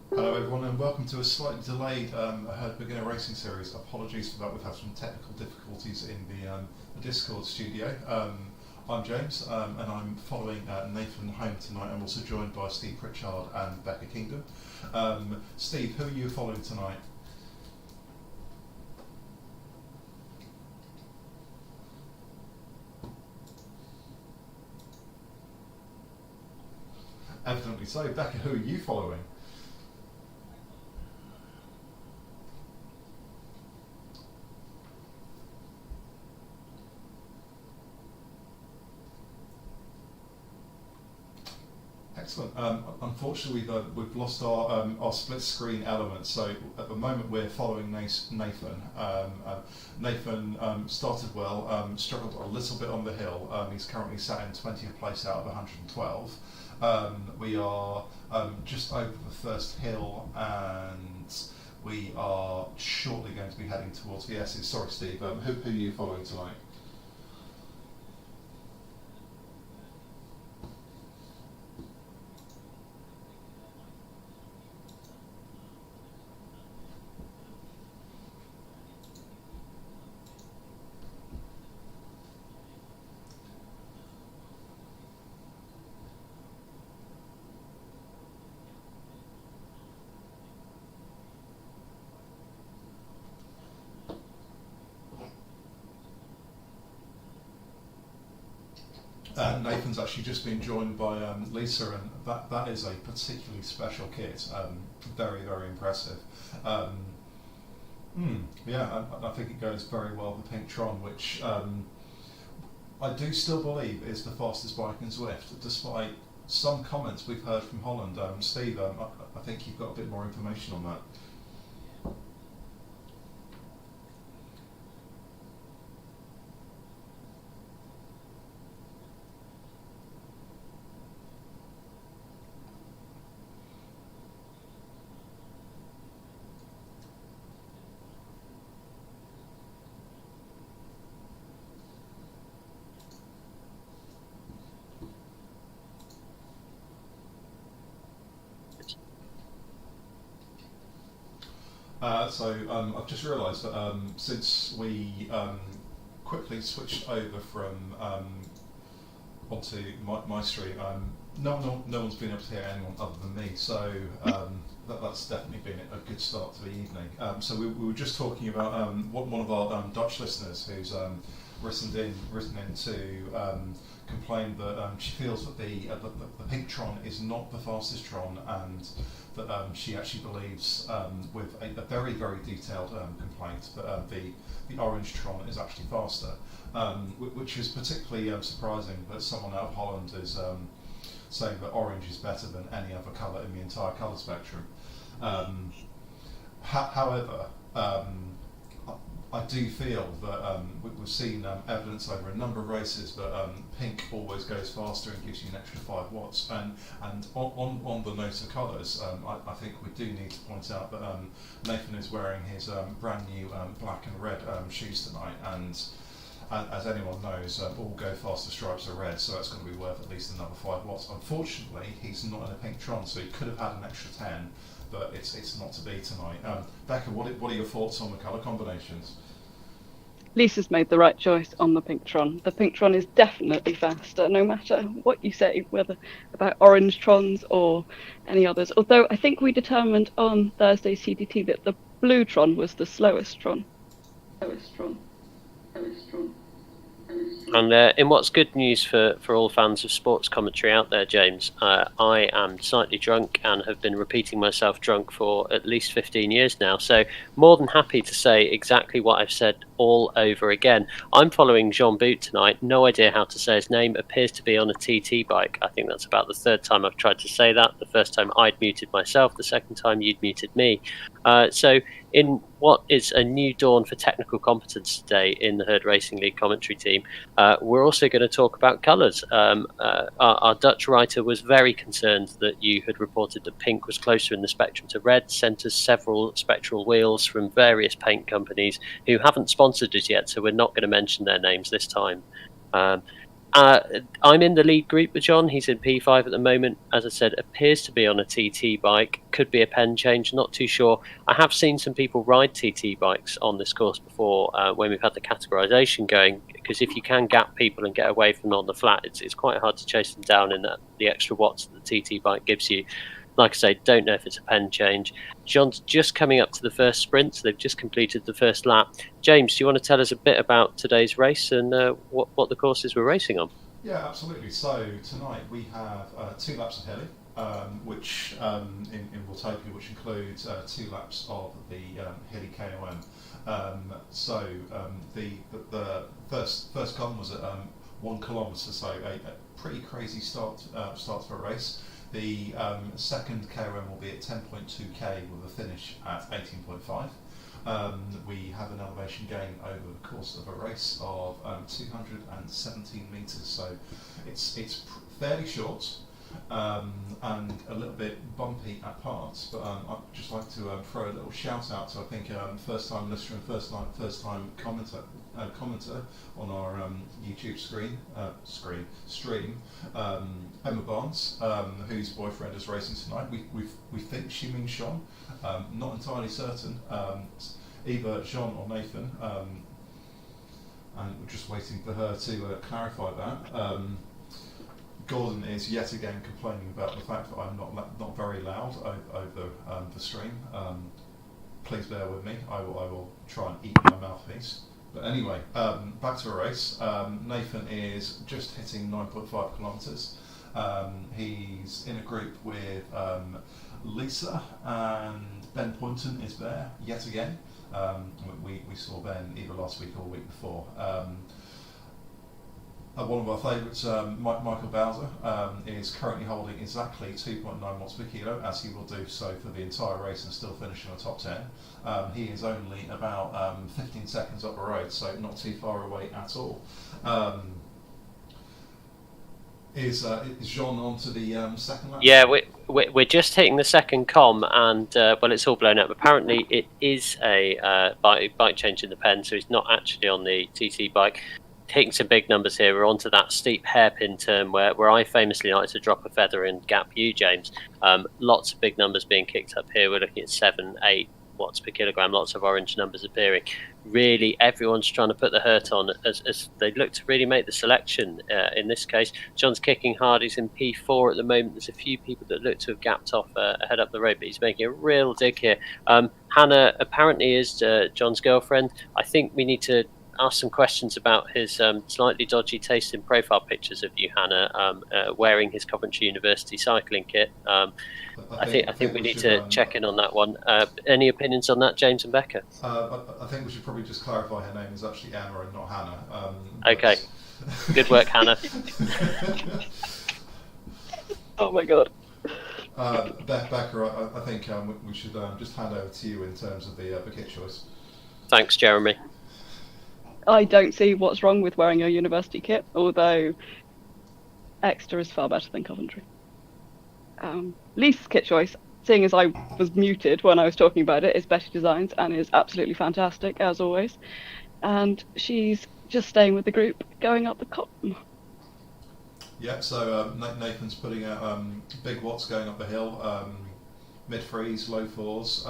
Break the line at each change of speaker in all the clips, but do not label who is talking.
Hello everyone and welcome to a slightly delayed Herd Beginner Racing Series. Apologies for that, we've had some technical difficulties in the Discord studio. I'm James and I'm following Nathan home tonight. I'm also joined by Steve Pritchard and Becca Kingdom. Steve, who are you following tonight? Evidently so. Becca, who are you following? Excellent. Unfortunately, we've lost our split screen element. So at the moment, we're following Nathan. Nathan started well, struggled a little bit on the hill. He's currently sat in 20th place out of 112. We are just over the first hill, and we are shortly going to be heading towards the S's. Sorry, Steve. Who are you following tonight? Nathan's actually just been joined by Lisa, and that is a particularly special kit. Very, very impressive. Um, yeah, I think it goes very well with Pink Tron, which I do still believe is the fastest bike in Zwift, despite some comments we've heard from Holland. Steve, I think you've got a bit more information on that. I've just realised that since we quickly switched over from onto my stream, no one's been able to hear anyone other than me. So that's definitely been a good start to the evening. So we were just talking about one of our Dutch listeners who's written in to complain that she feels that the pink Tron is not the fastest Tron, and that she actually believes, with a very, very detailed complaint, that the orange Tron is actually faster, which is particularly surprising that someone out of Holland is saying that orange is better than any other colour in the entire colour spectrum. Um, However, I do feel that we've seen evidence over a number of races that pink always goes faster and gives you an extra 5 watts. And on the note of colours, I think we do need to point out that Nathan is wearing his brand new black and red shoes tonight, and as anyone knows, all Go Faster stripes are red, so that's going to be worth at least another 5 watts. Unfortunately, he's not in a pink Tron, so he could have had an extra 10, but it's not to be tonight. Becca, what are your thoughts on the colour combinations?
Lisa's made the right choice on the pink Tron. The pink Tron is definitely faster, no matter what you say, whether about orange Trons or any others. Although I think we determined on Thursday's CDT that the blue Tron was the slowest Tron. Slowest Tron. Slowest Tron.
And in what's good news for all fans of sports commentary out there, James, I am slightly drunk and have been repeating myself drunk for at least 15 years now. So more than happy to say exactly what I've said all over again. I'm following Jean Boot tonight. No idea how to say his name. Appears to be on a TT bike. I think that's about the third time I've tried to say that. The first time I'd muted myself. The second time you'd muted me. So in what is a new dawn for technical competence today in the Herd Racing League commentary team, we're also going to talk about colours. Our Dutch writer was very concerned that you had reported that pink was closer in the spectrum to red, sent us several spectral wheels from various paint companies who haven't sponsored us yet, so we're not going to mention their names this time. I'm in the lead group with John. He's in P5 at the moment. As I said, appears to be on a TT bike. Could be a pen change. Not too sure. I have seen some people ride TT bikes on this course before when we've had the categorisation going. Because if you can gap people and get away from them on the flat, it's quite hard to chase them down in the extra watts that the TT bike gives you. Like I say, don't know if it's a pen change. John's just coming up to the first sprint, so they've just completed the first lap. James, do you want to tell us a bit about today's race and what the courses we're racing on?
Yeah, absolutely. So tonight we have 2 laps of Hilly, which in Watopia, which includes 2 laps of the Hilly KOM. The first con was at 1 kilometre, so a pretty crazy start for a race. The second KOM will be at 10.2k with a finish at 18.5. We have an elevation gain over the course of a race of 217 metres, so it's fairly short and a little bit bumpy at parts. But I'd just like to throw a little shout out to, I think, first time listener and first time commenter on our YouTube stream, Emma Barnes, whose boyfriend is racing tonight. We think she means Sean, not entirely certain. Either Sean or Nathan, and we're just waiting for her to clarify that. Gordon is yet again complaining about the fact that I'm not very loud over the stream. Please bear with me. I will try and eat my mouthpiece. But anyway, back to a race. Nathan is just hitting 9.5 kilometres. He's in a group with Lisa, and Ben Poynton is there yet again. We saw Ben either last week or the week before. One of our favourites, Michael Bowser, is currently holding exactly 2.9 watts per kilo, as he will do so for the entire race and still finish in the top 10. He is only about 15 seconds up the road, so not too far away at all. Is Jean on to the second lap?
Yeah, we're just hitting the second com, and well, it's all blown up. Apparently, it is a bike change in the pen, so he's not actually on the TT bike. Hitting some big numbers here. We're onto that steep hairpin turn where I famously like to drop a feather and gap you, James. Lots of big numbers being kicked up here. We're looking at 7, 8 watts per kilogram. Lots of orange numbers appearing. Really, everyone's trying to put the hurt on as they look to really make the selection. In this case, John's kicking hard. He's in P4 at the moment. There's a few people that look to have gapped off ahead up the road, but he's making a real dig here. Hannah apparently is John's girlfriend. I think we need to ask some questions about his slightly dodgy taste in profile pictures of you, Hannah, wearing his Coventry University cycling kit. I think we need to check in on that one. Any opinions on that, James and Becca?
I think we should probably just clarify her name is actually Emma and not Hannah.
Okay, good work, Hannah.
Oh my god.
Becca, I think we should just hand over to you in terms of the kit choice.
Thanks, Jeremy.
I don't see what's wrong with wearing a university kit, although Exeter is far better than Coventry. Lisa's kit choice, seeing as I was muted when I was talking about it, is Betty Designs and is absolutely fantastic, as always. And she's just staying with the group, going up the column.
Yeah, so Nathan's putting out big watts going up the hill, mid-threes, low fours.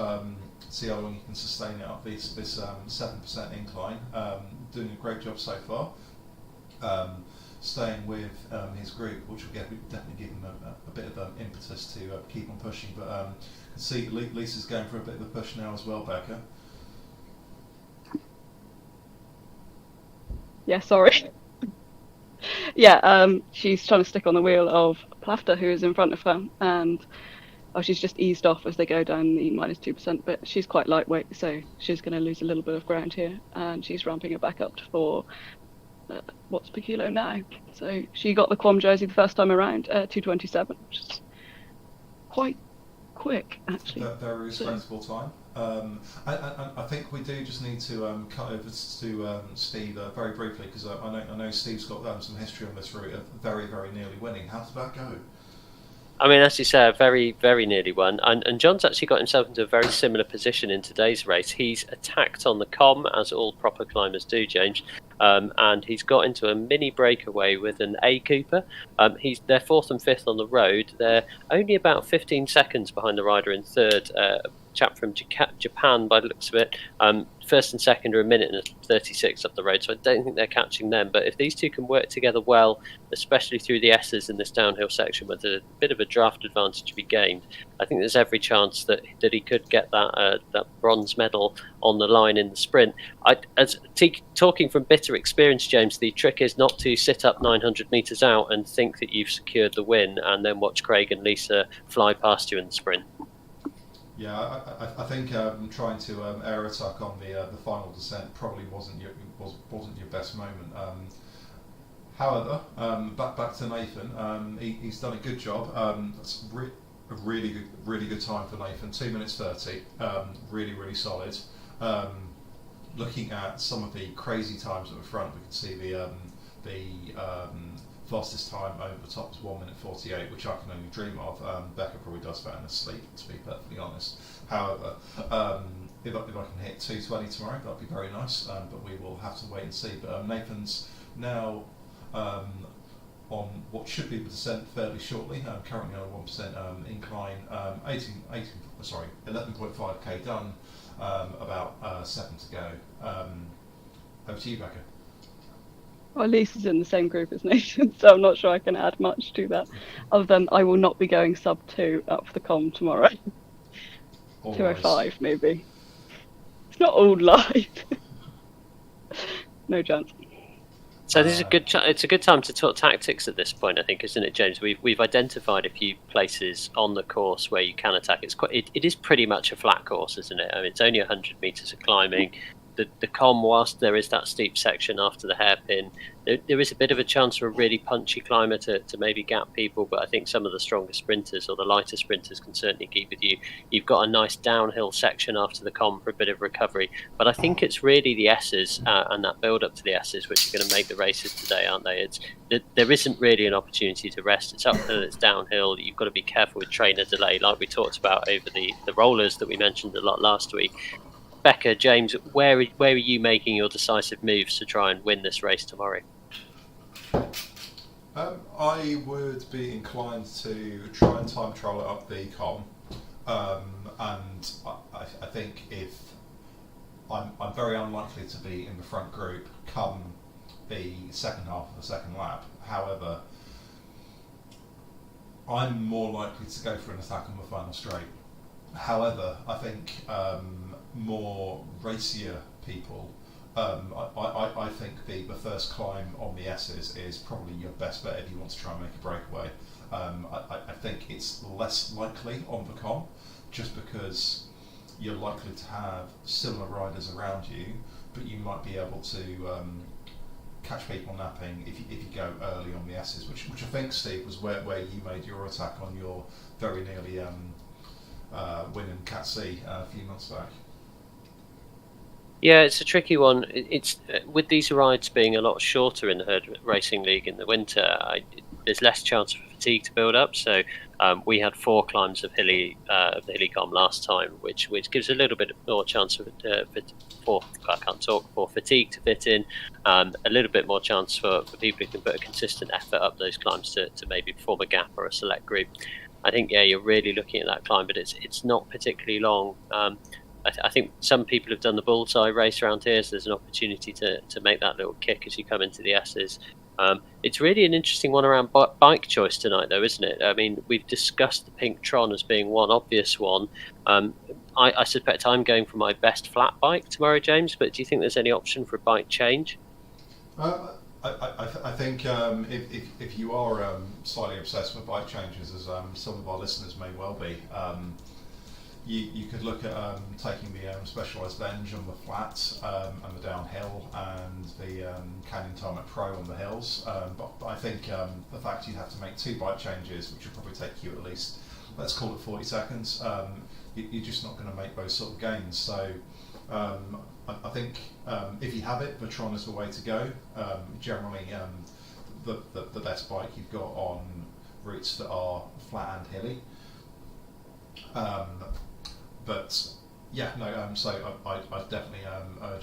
See how long you can sustain it up this 7% incline. Doing a great job so far. Staying with his group, which will definitely give him a bit of impetus to keep on pushing. But you can see Lisa's going for a bit of a push now as well, Becca.
Yeah, sorry. Yeah, she's trying to stick on the wheel of Plafter, who is in front of her, and she's just eased off as they go down the -2% bit. She's quite lightweight, so she's going to lose a little bit of ground here, and she's ramping it back up to 4 watts per kilo now. So she got the Quam jersey the first time around, 2:27, which is quite quick, actually.
Very respectable time. I think we do just need to cut over to Steve very briefly, because I know Steve's got some history on this route of very, very nearly winning. How did that go?
I mean, as you say, very, very nearly won. And John's actually got himself into a very similar position in today's race. He's attacked on the com, as all proper climbers do, James. and he's got into a mini breakaway with an A Cooper. They're fourth and fifth on the road. They're only about 15 seconds behind the rider in third. Chap from Japan, by the looks of it. First and second are a minute and 36 up the road, so I don't think they're catching them. But if these two can work together well, especially through the S's in this downhill section, where there's a bit of a draft advantage to be gained, I think there's every chance that he could get that bronze medal on the line in the sprint. Talking from bitter experience, James, the trick is not to sit up 900 metres out and think that you've secured the win, and then watch Craig and Lisa fly past you in the sprint.
Yeah, I think trying to air attack on the final descent probably wasn't your best moment. However, back to Nathan. He's done a good job. That's a really good time for Nathan. 2 minutes 30. Really solid. Looking at some of the crazy times at the front, we can see the fastest time over the top is 1 minute 48, which I can only dream of. Becca probably does that in her sleep, to be perfectly honest. However, if I can hit 2:20 tomorrow, that'd be very nice, but we will have to wait and see. But Nathan's now on what should be the descent fairly shortly, currently on a 1% incline, 11.5k done, about 7 to go. Over to you, Becca.
Well, Lisa's in the same group as Nathan, so I'm not sure I can add much to that, other than I will not be going sub 2 up for the com tomorrow. 2:05 maybe. It's not all live. No chance.
So this is it's a good time to talk tactics at this point, I think, isn't it, James? We've identified a few places on the course where you can attack. It is pretty much a flat course, isn't it? I mean, it's only 100 metres of climbing. The com, whilst there is that steep section after the hairpin, there is a bit of a chance for a really punchy climber to maybe gap people, but I think some of the stronger sprinters or the lighter sprinters can certainly keep with you. You've got a nice downhill section after the com for a bit of recovery, but I think it's really the S's and that build up to the S's which are going to make the races today, aren't they? There isn't really an opportunity to rest. It's uphill, it's downhill. You've got to be careful with trainer delay, like we talked about over the rollers that we mentioned a lot last week. Becca, James, where are you making your decisive moves to try and win this race tomorrow?
I would be inclined to try and time trial it up the com, and I think if I'm very unlikely to be in the front group come the second half of the second lap. However, I'm more likely to go for an attack on the final straight. However, I think more racier people, I think the first climb on the S's is probably your best bet if you want to try and make a breakaway. I think it's less likely on the com, just because you're likely to have similar riders around you, but you might be able to catch people napping if you go early on the S's, which I think, Steve, was where you made your attack on your very nearly win in Cat C a few months back.
Yeah, it's a tricky one. It's with these rides being a lot shorter in the Herd Racing League in the winter, there's less chance for fatigue to build up. So we had 4 climbs of the Hillycomb last time, which gives a little bit more chance for fatigue to fit in, a little bit more chance for people who can put a consistent effort up those climbs to maybe form a gap or a select group. I think, yeah, you're really looking at that climb, but it's not particularly long. I think some people have done the bullseye race around here, so there's an opportunity to make that little kick as you come into the S's. It's really an interesting one around bike choice tonight, though, isn't it? I mean, we've discussed the Pink Tron as being one obvious one. I suspect I'm going for my best flat bike tomorrow, James, but do you think there's any option for a bike change?
I think if you are slightly obsessed with bike changes, as some of our listeners may well be, you could look at taking the Specialized Venge on the flats and the downhill, and the Canyon Tarmac Pro on the hills. But I think the fact you have to make 2 bike changes, which will probably take you at least, let's call it 40 seconds, you're just not going to make those sort of gains. So I think if you have it, the Tron is the way to go. Generally, the best bike you've got on routes that are flat and hilly. But Yeah, no. So I definitely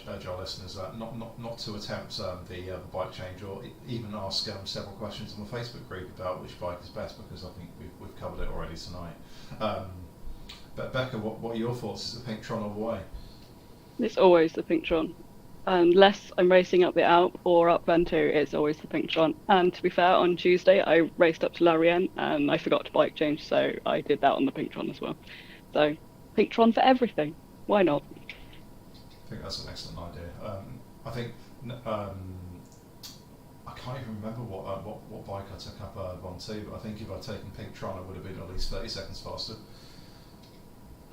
urge our listeners not to attempt the bike change, or even ask several questions on the Facebook group about which bike is best, because I think we've covered it already tonight. Um, but Becca, what are your thoughts? Is it Pink Tron all the way?
It's always the Pink-Tron. Unless I'm racing up the Alp or up Ventoux, it's always the Pink-Tron. And to be fair, on Tuesday I raced up to Larienne and I forgot to bike change, so I did that on the Pink-Tron as well. So Pink-Tron for everything. Why not?
I think that's an excellent idea. I think I can't even remember what bike I took up one two, but I think if I'd taken Pink Tron, I would have been at least 30 seconds faster.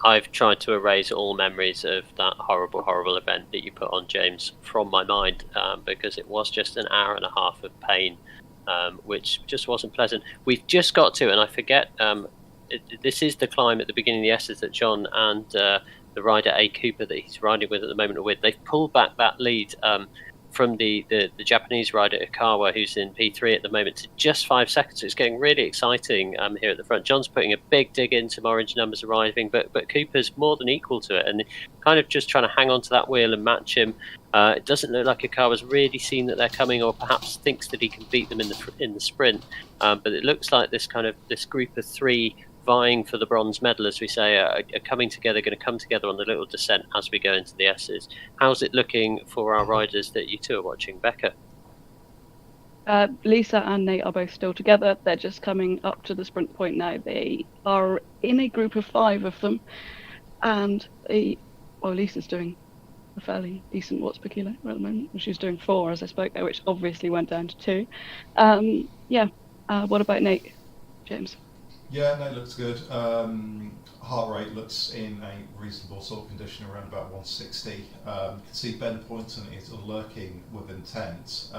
I've tried to erase all memories of that horrible event that you put on, James, from my mind, because it was just an hour and a half of pain, which just wasn't pleasant. We've just got to, and I forget, this is the climb at the beginning of the S's that John and the rider A. Cooper that he's riding with at the moment are with. They've pulled back that lead from the Japanese rider Ikawa, who's in P3 at the moment, to just 5 seconds. It's getting really exciting here at the front. John's putting a big dig in, some orange numbers arriving, but Cooper's more than equal to it, and kind of just trying to hang on to that wheel and match him. It doesn't look like Ikawa's really seen that they're coming, or perhaps thinks that he can beat them in the sprint. But it looks like this group of three vying for the bronze medal, as we say, are coming together, going to come together on the little descent as we go into the S's. How's it looking for our riders that you two are watching, Becca?
Lisa and Nate are both still together. They're just coming up to the sprint point now. They are in a group of 5 of them, and Lisa's doing a fairly decent watts per kilo at the moment. She's doing 4 as I spoke there, which obviously went down to 2. What about Nate, James?
Yeah, no, looks good. Heart rate looks in a reasonable sort of condition, around about 160. You can see Ben Poynton is lurking with intent.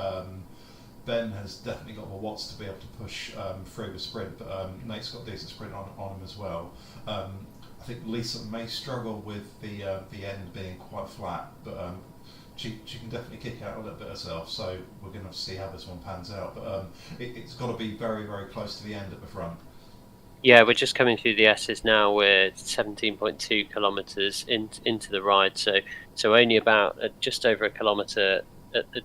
Ben has definitely got the watts to be able to push through the sprint, but Nate's got a decent sprint on him as well. I think Lisa may struggle with the end being quite flat, but she can definitely kick out a little bit herself, so we're going to see how this one pans out. But it's got to be very, very close to the end at the front.
Yeah, we're just coming through the S's now. We're 17.2 kilometres into the ride, so only about just over a kilometre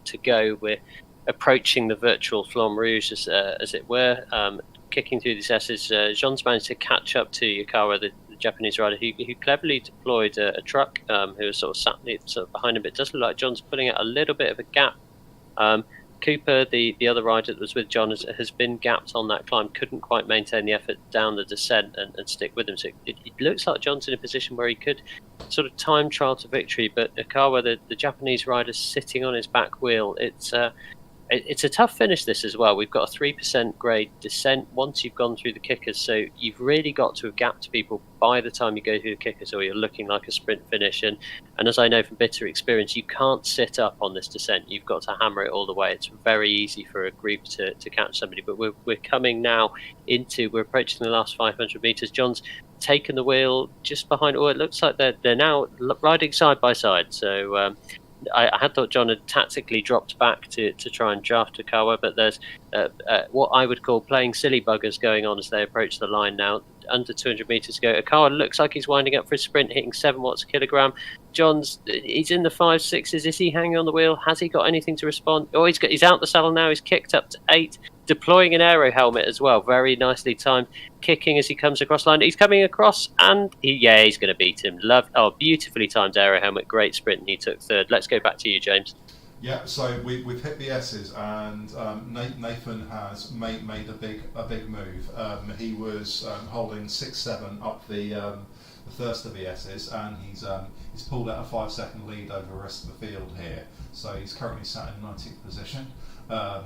to go. We're approaching the virtual Flamme Rouge, as it were, kicking through these S's. Jean's managed to catch up to Yukawa, the Japanese rider, who cleverly deployed a truck, who was sort of sat behind him. But it does look like John's putting out a little bit of a gap. Cooper, the other rider that was with John, has been gapped on that climb, couldn't quite maintain the effort down the descent and stick with him. So it looks like John's in a position where he could sort of time trial to victory, but Ikawa, the Japanese rider, sitting on his back wheel. It's a tough finish, this as well. We've got a 3% grade descent once you've gone through the kickers, so you've really got to have gapped people by the time you go through the kickers, or you're looking like a sprint finish. And as I know from bitter experience, you can't sit up on this descent. You've got to hammer it all the way. It's very easy for a group to catch somebody. But we're coming now we're approaching the last 500 metres. John's taken the wheel just behind. Oh, it looks like they're now riding side by side. So I had thought John had tactically dropped back to try and draft Ikawa, but there's what I would call playing silly buggers going on as they approach the line now. Under 200 metres to go. Ikawa looks like he's winding up for a sprint, hitting 7 watts a kilogram. He's in the 5.6s. Is he hanging on the wheel? Has he got anything to respond? Oh, he's out the saddle now. He's kicked up to 8, deploying an aero helmet as well. Very nicely timed, kicking as he comes across line. He's coming across, and he's going to beat him. Beautifully timed aero helmet. Great sprint, and he took 3rd. Let's go back to you, James.
Yeah, so we've hit the S's, and Nathan has made a big move. He was holding 6-7 up the first of the S's, and he's pulled out a 5-second lead over the rest of the field here. So he's currently sat in 19th position. The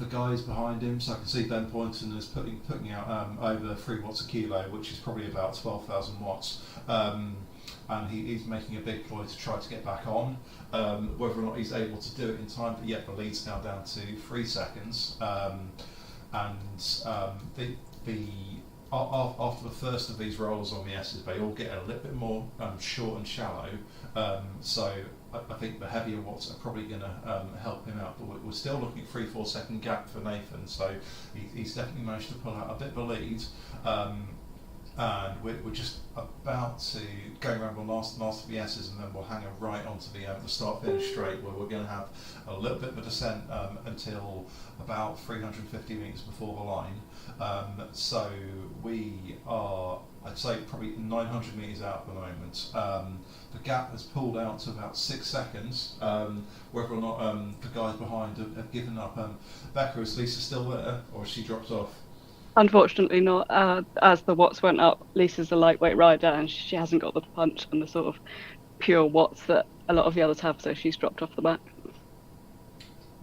guys behind him, so I can see Ben Poynton is putting out over 3 watts a kilo, which is probably about 12,000 watts. And he's making a big ploy to try to get back on. Whether or not he's able to do it in time, but yet the lead's now down to 3 seconds. After the first of these rolls on the S's, they all get a little bit more short and shallow. So I think the heavier watts are probably going to help him out. But we're still looking at 3-4 second gap for Nathan. So he's definitely managed to pull out a bit of a lead. and we're just about to go around the last of the S's, and then we'll hang a right onto the start-finish straight, where we're going to have a little bit of a descent until about 350 metres before the line. So we are, I'd say, probably 900 metres out at the moment. The gap has pulled out to about 6 seconds. Whether or not the guys behind have given up. Becca, is Lisa still there, or has she dropped off?
Unfortunately not. As the watts went up, Lisa's a lightweight rider and she hasn't got the punch and the sort of pure watts that a lot of the others have, so she's dropped off the back.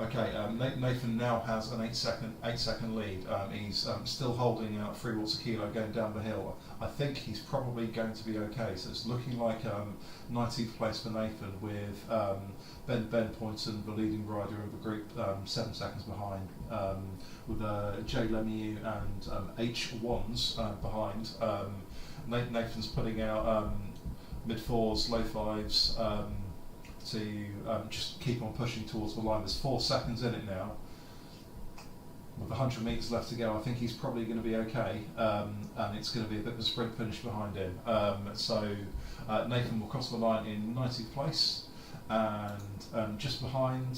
Okay, Nathan now has an 8 second lead. He's still holding 3 watts a kilo going down the hill. I think he's probably going to be okay. So it's looking like 19th place for Nathan, with Ben Poynton, the leading rider of the group, 7 seconds behind, with Jay Lemieux and H1s behind. Nathan's putting out mid 4s, low 5s. To just keep on pushing towards the line. There's 4 seconds in it now. With 100 metres left to go, I think he's probably going to be okay, and it's going to be a bit of a sprint finish behind him. So Nathan will cross the line in 19th place, and just behind,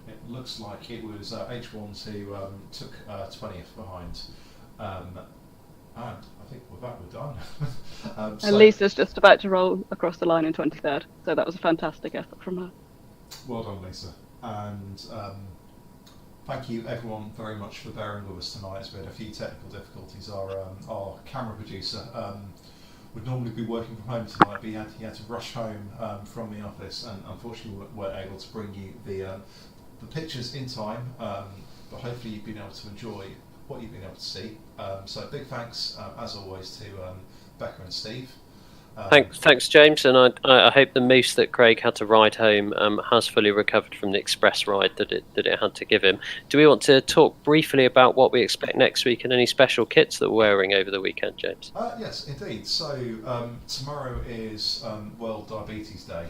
it looks like it was H1s who took 20th behind. And I think with that we're done.
And Lisa's just about to roll across the line in 23rd, so that was a fantastic effort from her.
Well done, Lisa. And thank you everyone very much for bearing with us tonight. We had a few technical difficulties. Our camera producer would normally be working from home tonight, but he had to rush home from the office, and unfortunately we weren't able to bring you the pictures in time, but hopefully you've been able to enjoy what you've been able to see. So big thanks, as always, to Becca and Steve.
Thanks, James, and I hope the moose that Craig had to ride home has fully recovered from the express ride that it had to give him. Do we want to talk briefly about what we expect next week and any special kits that we're wearing over the weekend, James?
Yes, indeed. So tomorrow is World Diabetes Day.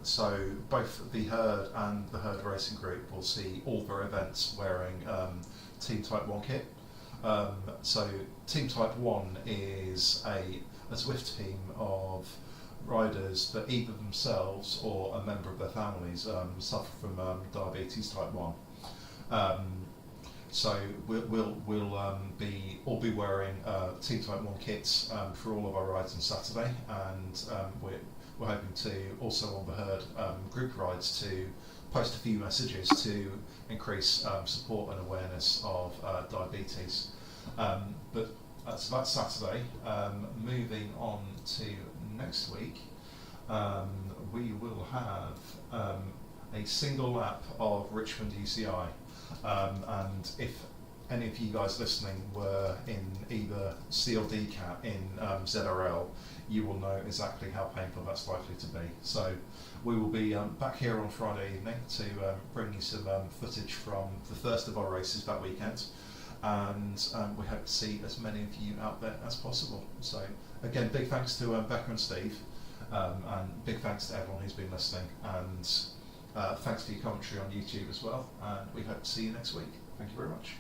So both the Herd and the Herd Racing Group will see all their events wearing Team Type 1 kit. So Team Type 1 is a Zwift team of riders that either themselves or a member of their families suffer from diabetes type 1. So we'll be all be wearing Team Type 1 kits for all of our rides on Saturday, and we're hoping to also on the Herd group rides to post a few messages to increase support and awareness of diabetes. But so that's Saturday. Moving on to next week, we will have a single lap of Richmond UCI, and if any of you guys listening were in either C or D Cat in ZRL, you will know exactly how painful that's likely to be. So we will be back here on Friday evening to bring you some footage from the first of our races that weekend, and we hope to see as many of you out there as possible. So again, big thanks to Becca and Steve, and big thanks to everyone who's been listening, and thanks for your commentary on YouTube as well, and we hope to see you next week. Thank you very much.